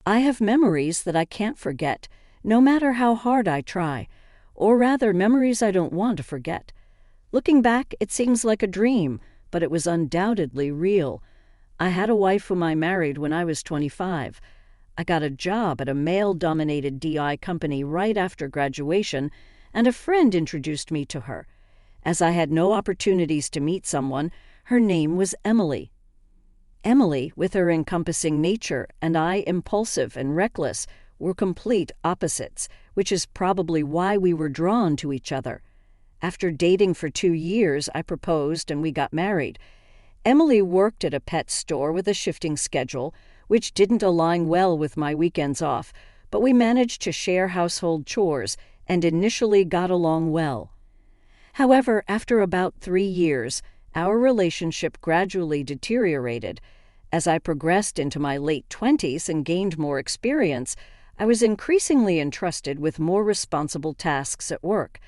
I have memories that I can't forget, no matter how hard I try, or rather memories I don't want to forget. Looking back, it seems like a dream, but it was undoubtedly real. I had a wife whom I married when I was 25. I got a job at a male-dominated DI company right after graduation, and a friend introduced me to her. As I had no opportunities to meet someone, her name was Emily. Emily, with her encompassing nature, and I, impulsive and reckless, were complete opposites, which is probably why we were drawn to each other. After dating for 2 years, I proposed and we got married. Emily worked at a pet store with a shifting schedule, which didn't align well with my weekends off, but we managed to share household chores and initially got along well. However, after about 3 years, our relationship gradually deteriorated. As I progressed into my late 20s and gained more experience, I was increasingly entrusted with more responsible tasks at work.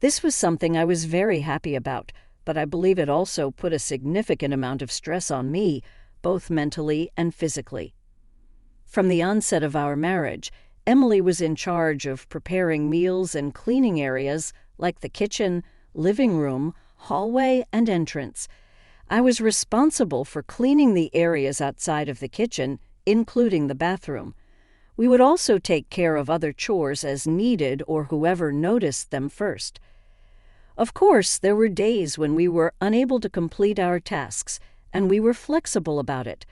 This was something I was very happy about, but I believe it also put a significant amount of stress on me, both mentally and physically. From the onset of our marriage, Emily was in charge of preparing meals and cleaning areas like the kitchen, living room, hallway, and entrance. I was responsible for cleaning the areas outside of the kitchen, including the bathroom. We would also take care of other chores as needed or whoever noticed them first. Of course, there were days when we were unable to complete our tasks, and we were flexible about it.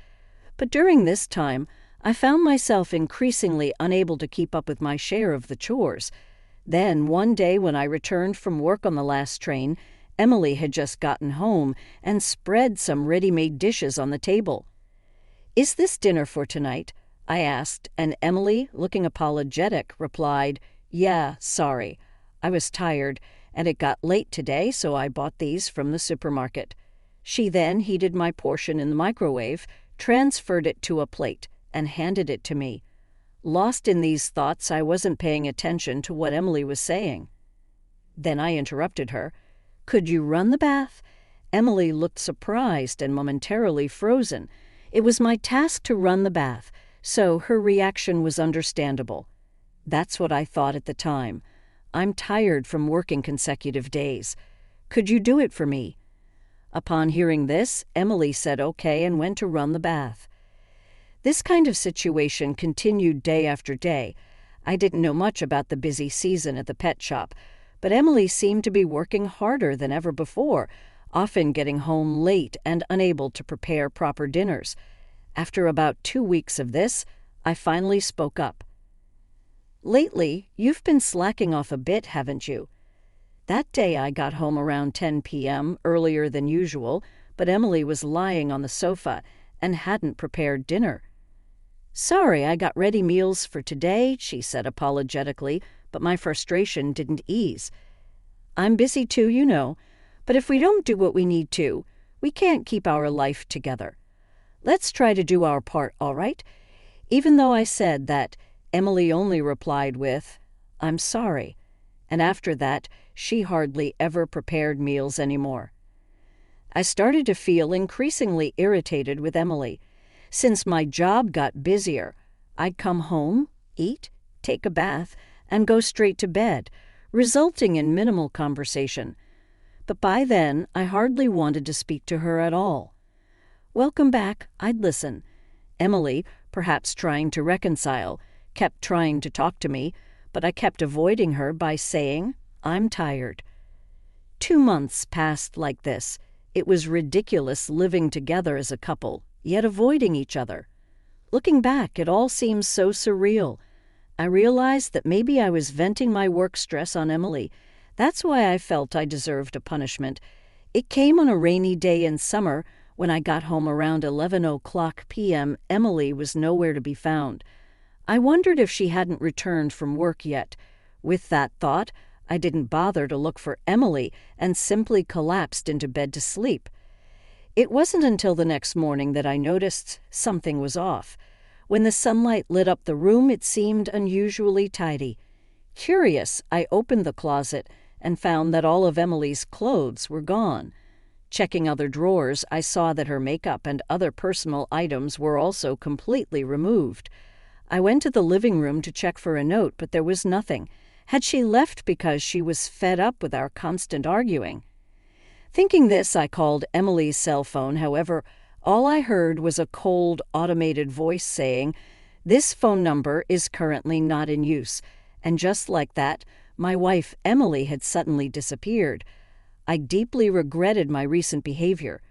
But during this time, I found myself increasingly unable to keep up with my share of the chores. Then, one day when I returned from work on the last train, Emily had just gotten home and spread some ready-made dishes on the table. "Is this dinner for tonight?" I asked, and Emily, looking apologetic, replied, "Yeah, sorry. I was tired, and it got late today, so I bought these from the supermarket." She then heated my portion in the microwave, transferred it to a plate, and handed it to me. Lost in these thoughts, I wasn't paying attention to what Emily was saying. Then I interrupted her. "Could you run the bath?" Emily looked surprised and momentarily frozen. It was my task to run the bath, so her reaction was understandable. That's what I thought at the time. I'm tired from working consecutive days. Could you do it for me? Upon hearing this, Emily said okay and went to run the bath. This kind of situation continued day after day. I didn't know much about the busy season at the pet shop, but Emily seemed to be working harder than ever before, often getting home late and unable to prepare proper dinners. After about 2 weeks of this, I finally spoke up. "Lately, you've been slacking off a bit, haven't you?" That day I got home around 10 p.m., earlier than usual, but Emily was lying on the sofa and hadn't prepared dinner. "Sorry, I got ready meals for today," she said apologetically, but my frustration didn't ease. "I'm busy too, you know, but if we don't do what we need to, we can't keep our life together. Let's try to do our part, all right?" Even though I said that, Emily only replied with, "I'm sorry," and after that, she hardly ever prepared meals anymore. I started to feel increasingly irritated with Emily. Since my job got busier, I'd come home, eat, take a bath, and go straight to bed, resulting in minimal conversation. But by then, I hardly wanted to speak to her at all. Welcome back, I'd listen. Emily, perhaps trying to reconcile, kept trying to talk to me, but I kept avoiding her by saying, "I'm tired." 2 months passed like this. It was ridiculous living together as a couple, yet avoiding each other. Looking back, it all seems so surreal. I realized that maybe I was venting my work stress on Emily. That's why I felt I deserved a punishment. It came on a rainy day in summer. When I got home around 11:00 p.m., Emily was nowhere to be found. I wondered if she hadn't returned from work yet. With that thought, I didn't bother to look for Emily and simply collapsed into bed to sleep. It wasn't until the next morning that I noticed something was off. When the sunlight lit up the room, it seemed unusually tidy. Curious, I opened the closet and found that all of Emily's clothes were gone. Checking other drawers, I saw that her makeup and other personal items were also completely removed. I went to the living room to check for a note, but there was nothing. Had she left because she was fed up with our constant arguing? Thinking this, I called Emily's cell phone. However, all I heard was a cold, automated voice saying, "This phone number is currently not in use." And just like that, my wife, Emily, had suddenly disappeared. I deeply regretted my recent behavior.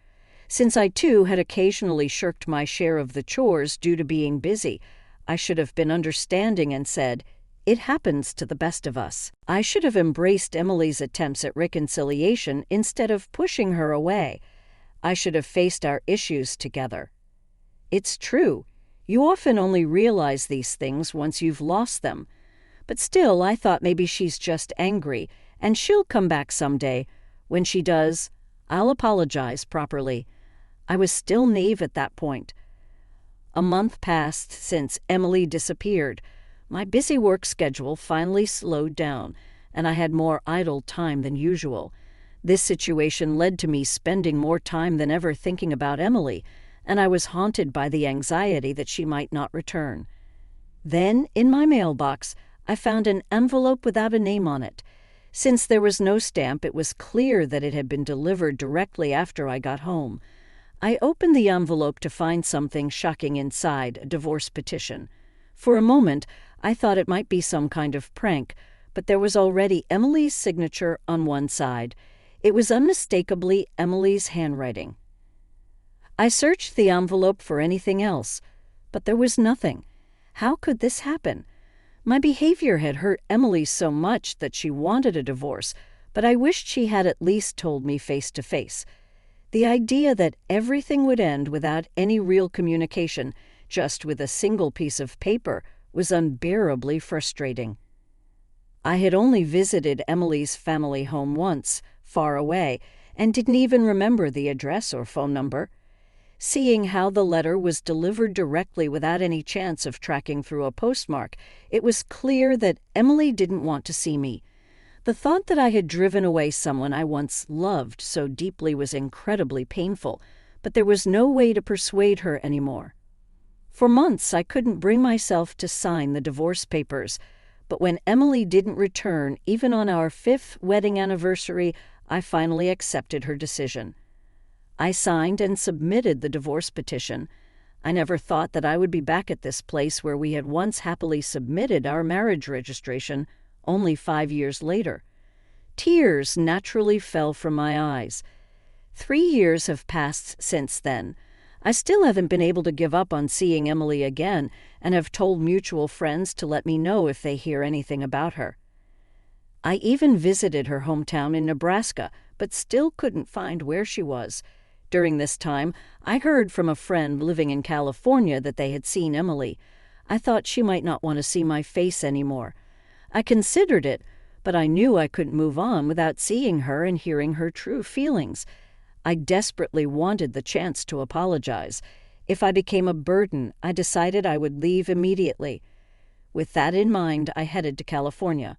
Since I, too, had occasionally shirked my share of the chores due to being busy, I should have been understanding and said, "It happens to the best of us." I should have embraced Emily's attempts at reconciliation instead of pushing her away. I should have faced our issues together. It's true. You often only realize these things once you've lost them. But still, I thought maybe she's just angry, and she'll come back someday. When she does, I'll apologize properly. I was still naive at that point. A month passed since Emily disappeared. My busy work schedule finally slowed down, and I had more idle time than usual. This situation led to me spending more time than ever thinking about Emily, and I was haunted by the anxiety that she might not return. Then, in my mailbox, I found an envelope without a name on it. Since there was no stamp, it was clear that it had been delivered directly after I got home. I opened the envelope to find something shocking inside, a divorce petition. For a moment, I thought it might be some kind of prank, but there was already Emily's signature on one side. It was unmistakably Emily's handwriting. I searched the envelope for anything else, but there was nothing. How could this happen? My behavior had hurt Emily so much that she wanted a divorce, but I wished she had at least told me face to face. The idea that everything would end without any real communication, just with a single piece of paper, was unbearably frustrating. I had only visited Emily's family home once, far away, and didn't even remember the address or phone number. Seeing how the letter was delivered directly without any chance of tracking through a postmark, it was clear that Emily didn't want to see me. The thought that I had driven away someone I once loved so deeply was incredibly painful, but there was no way to persuade her anymore. For months, I couldn't bring myself to sign the divorce papers, but when Emily didn't return, even on our 5th wedding anniversary, I finally accepted her decision. I signed and submitted the divorce petition. I never thought that I would be back at this place where we had once happily submitted our marriage registration, only 5 years later. Tears naturally fell from my eyes. 3 years have passed since then. I still haven't been able to give up on seeing Emily again, and have told mutual friends to let me know if they hear anything about her. I even visited her hometown in Nebraska, but still couldn't find where she was. During this time, I heard from a friend living in California that they had seen Emily. I thought she might not want to see my face anymore. I considered it, but I knew I couldn't move on without seeing her and hearing her true feelings. I desperately wanted the chance to apologize. If I became a burden, I decided I would leave immediately. With that in mind, I headed to California.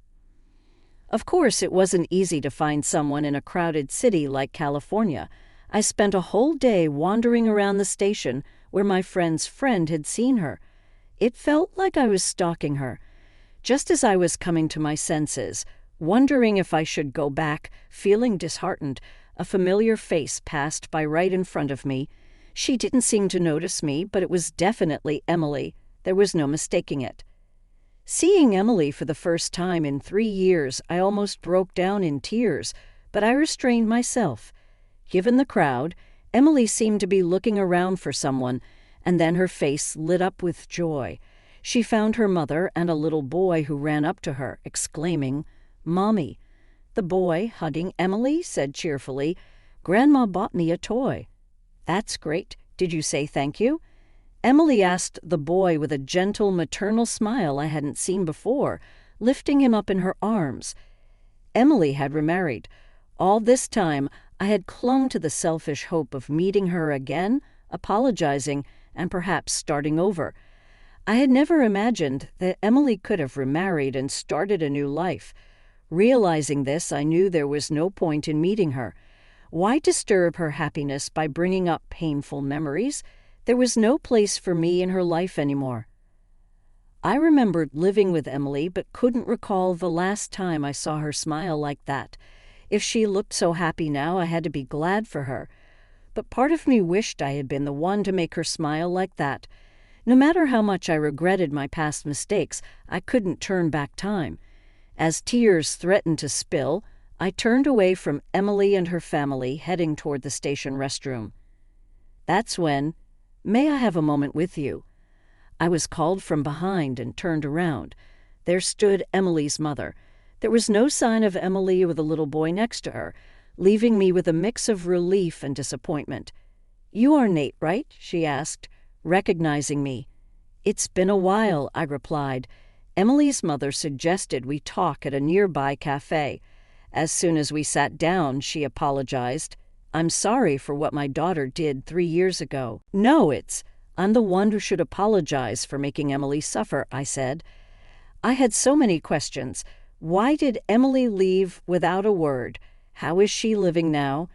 Of course, it wasn't easy to find someone in a crowded city like California. I spent a whole day wandering around the station where my friend's friend had seen her. It felt like I was stalking her. Just as I was coming to my senses, wondering if I should go back, feeling disheartened, a familiar face passed by right in front of me. She didn't seem to notice me, but it was definitely Emily. There was no mistaking it. Seeing Emily for the first time in 3 years, I almost broke down in tears, but I restrained myself. Given the crowd, Emily seemed to be looking around for someone, and then her face lit up with joy. She found her mother and a little boy who ran up to her, exclaiming, "Mommy." The boy, hugging Emily, said cheerfully, "Grandma bought me a toy." "That's great. Did you say thank you?" Emily asked the boy with a gentle maternal smile I hadn't seen before, lifting him up in her arms. Emily had remarried. All this time, I had clung to the selfish hope of meeting her again, apologizing, and perhaps starting over. I had never imagined that Emily could have remarried and started a new life. Realizing this, I knew there was no point in meeting her. Why disturb her happiness by bringing up painful memories? There was no place for me in her life anymore. I remembered living with Emily but couldn't recall the last time I saw her smile like that. If she looked so happy now, I had to be glad for her. But part of me wished I had been the one to make her smile like that. No matter how much I regretted my past mistakes, I couldn't turn back time. As tears threatened to spill, I turned away from Emily and her family, heading toward the station restroom. That's when, "May I have a moment with you?" I was called from behind and turned around. There stood Emily's mother. There was no sign of Emily or the little boy next to her, leaving me with a mix of relief and disappointment. "You are Nate, right?" she asked, recognizing me. "It's been a while," I replied. Emily's mother suggested we talk at a nearby cafe. As soon as we sat down, she apologized. "I'm sorry for what my daughter did 3 years ago." "No, I'm the one who should apologize for making Emily suffer," I said. I had so many questions. Why did Emily leave without a word? How is she living now?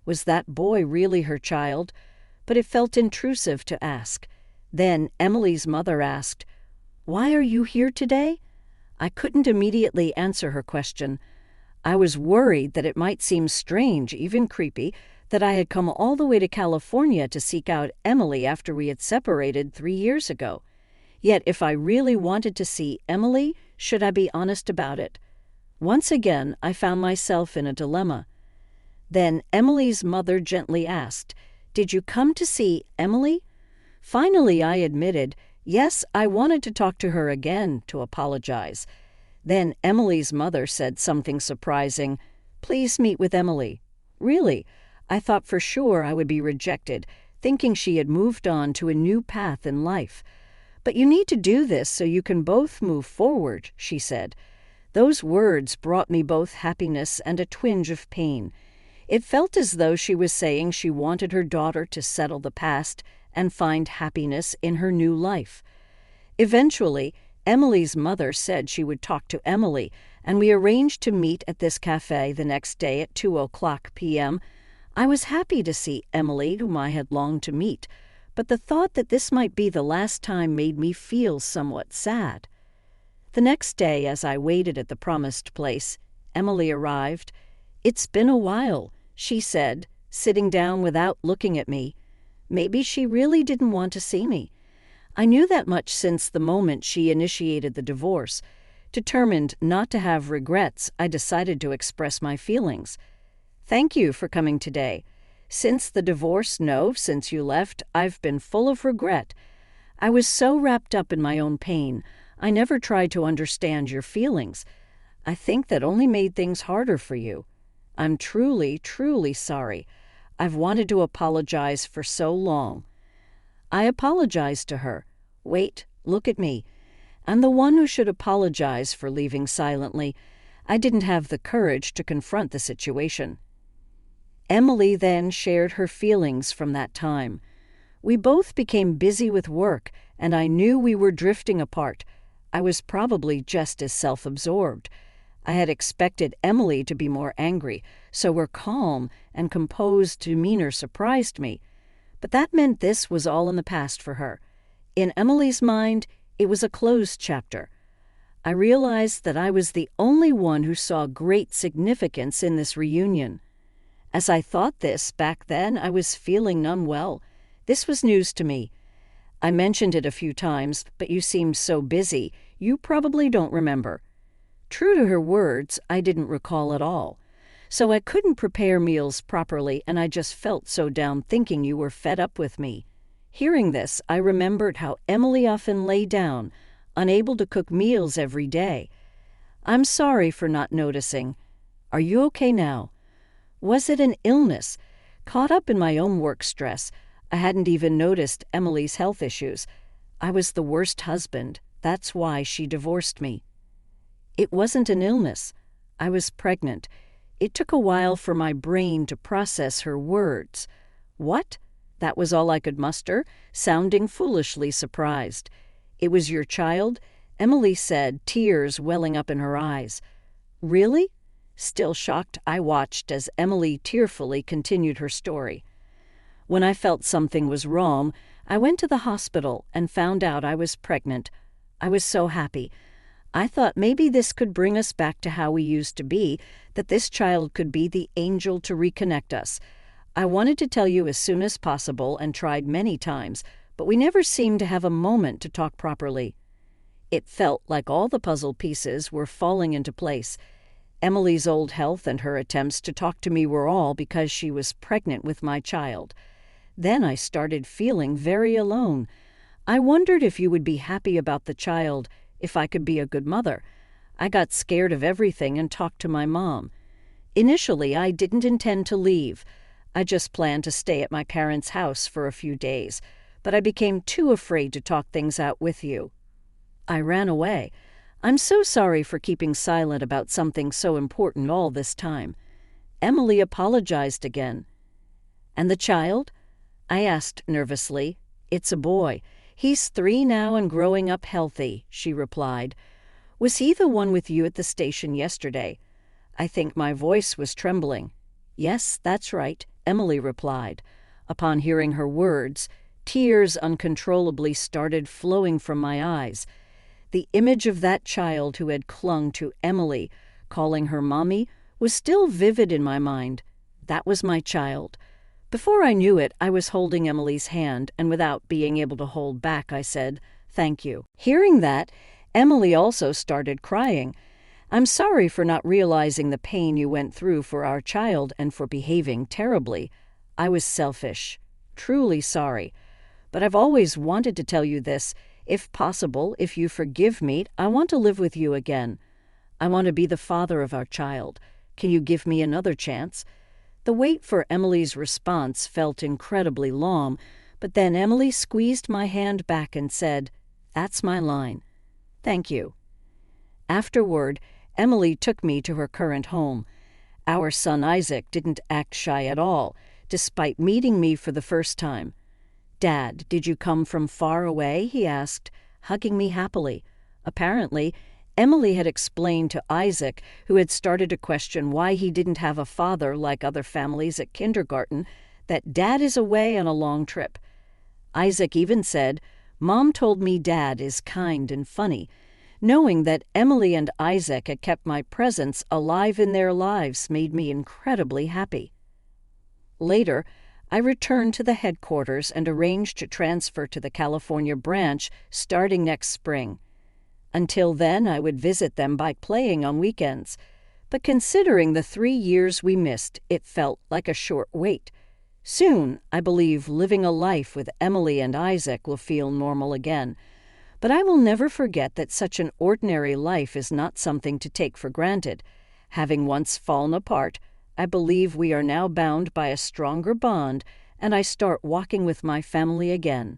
Was that boy really her child? But it felt intrusive to ask. Then Emily's mother asked, "Why are you here today?" I couldn't immediately answer her question. I was worried that it might seem strange, even creepy, that I had come all the way to California to seek out Emily after we had separated 3 years ago. Yet if I really wanted to see Emily, should I be honest about it? Once again, I found myself in a dilemma. Then Emily's mother gently asked, "Did you come to see Emily?" Finally, I admitted, yes, I wanted to talk to her again, to apologize. Then Emily's mother said something surprising. "Please meet with Emily." Really? I thought for sure I would be rejected, thinking she had moved on to a new path in life. "But you need to do this so you can both move forward," she said. Those words brought me both happiness and a twinge of pain. It felt as though she was saying she wanted her daughter to settle the past and find happiness in her new life. Eventually, Emily's mother said she would talk to Emily, and we arranged to meet at this cafe the next day at 2:00 p.m. I was happy to see Emily, whom I had longed to meet, but the thought that this might be the last time made me feel somewhat sad. The next day, as I waited at the promised place, Emily arrived. "It's been a while," she said, sitting down without looking at me. Maybe she really didn't want to see me. I knew that much since the moment she initiated the divorce. Determined not to have regrets, I decided to express my feelings. "Thank you for coming today. Since the divorce, since you left, I've been full of regret. I was so wrapped up in my own pain, I never tried to understand your feelings. I think that only made things harder for you. I'm truly, truly sorry. I've wanted to apologize for so long." I apologized to her. Wait, look at me. I'm the one who should apologize for leaving silently. I didn't have the courage to confront the situation. Emily then shared her feelings from that time. We both became busy with work, and I knew we were drifting apart. I was probably just as self-absorbed. I had expected Emily to be more angry, so her calm and composed demeanor surprised me. But that meant this was all in the past for her. In Emily's mind, it was a closed chapter. I realized that I was the only one who saw great significance in this reunion. As I thought this back then, I was feeling unwell. This was news to me. I mentioned it a few times, but you seemed so busy, you probably don't remember. True to her words, I didn't recall at all. So I couldn't prepare meals properly, and I just felt so down thinking you were fed up with me. Hearing this, I remembered how Emily often lay down, unable to cook meals every day. "I'm sorry for not noticing. Are you okay now?" Was it an illness? Caught up in my own work stress, I hadn't even noticed Emily's health issues. I was the worst husband. That's why she divorced me. It wasn't an illness. I was pregnant. It took a while for my brain to process her words. "What?" That was all I could muster, sounding foolishly surprised. "It was your child?" Emily said, tears welling up in her eyes. "Really?" Still shocked, I watched as Emily tearfully continued her story. "When I felt something was wrong, I went to the hospital and found out I was pregnant. I was so happy. I thought maybe this could bring us back to how we used to be, that this child could be the angel to reconnect us. I wanted to tell you as soon as possible and tried many times, but we never seemed to have a moment to talk properly. It felt like all the puzzle pieces were falling into place. Emily's old health and her attempts to talk to me were all because she was pregnant with my child. Then I started feeling very alone. I wondered if you would be happy about the child, if I could be a good mother. I got scared of everything and talked to my mom. Initially, I didn't intend to leave. I just planned to stay at my parents' house for a few days, but I became too afraid to talk things out with you. I ran away. I'm so sorry for keeping silent about something so important all this time. Emily apologized again. And the child? I asked nervously. It's a boy. He's 3 now and growing up healthy, she replied. Was he the one with you at the station yesterday? I think my voice was trembling. Yes, that's right, Emily replied. Upon hearing her words, tears uncontrollably started flowing from my eyes. The image of that child who had clung to Emily, calling her mommy, was still vivid in my mind. That was my child. Before I knew it, I was holding Emily's hand, and without being able to hold back, I said, "Thank you." Hearing that, Emily also started crying. I'm sorry for not realizing the pain you went through for our child and for behaving terribly. I was selfish. Truly sorry. But I've always wanted to tell you this. If possible, if you forgive me, I want to live with you again. I want to be the father of our child. Can you give me another chance? The wait for Emily's response felt incredibly long, but then Emily squeezed my hand back and said, "That's my line. Thank you." Afterward, Emily took me to her current home. Our son Isaac didn't act shy at all, despite meeting me for the first time. "Dad, did you come from far away?" he asked, hugging me happily. Apparently, Emily had explained to Isaac, who had started to question why he didn't have a father like other families at kindergarten, that Dad is away on a long trip. Isaac even said, "Mom told me Dad is kind and funny." Knowing that Emily and Isaac had kept my presence alive in their lives made me incredibly happy. Later, I returned to the headquarters and arranged to transfer to the California branch starting next spring. Until then, I would visit them by playing on weekends. But considering the 3 years we missed, it felt like a short wait. Soon, I believe living a life with Emily and Isaac will feel normal again. But I will never forget that such an ordinary life is not something to take for granted. Having once fallen apart, I believe we are now bound by a stronger bond, and I start walking with my family again.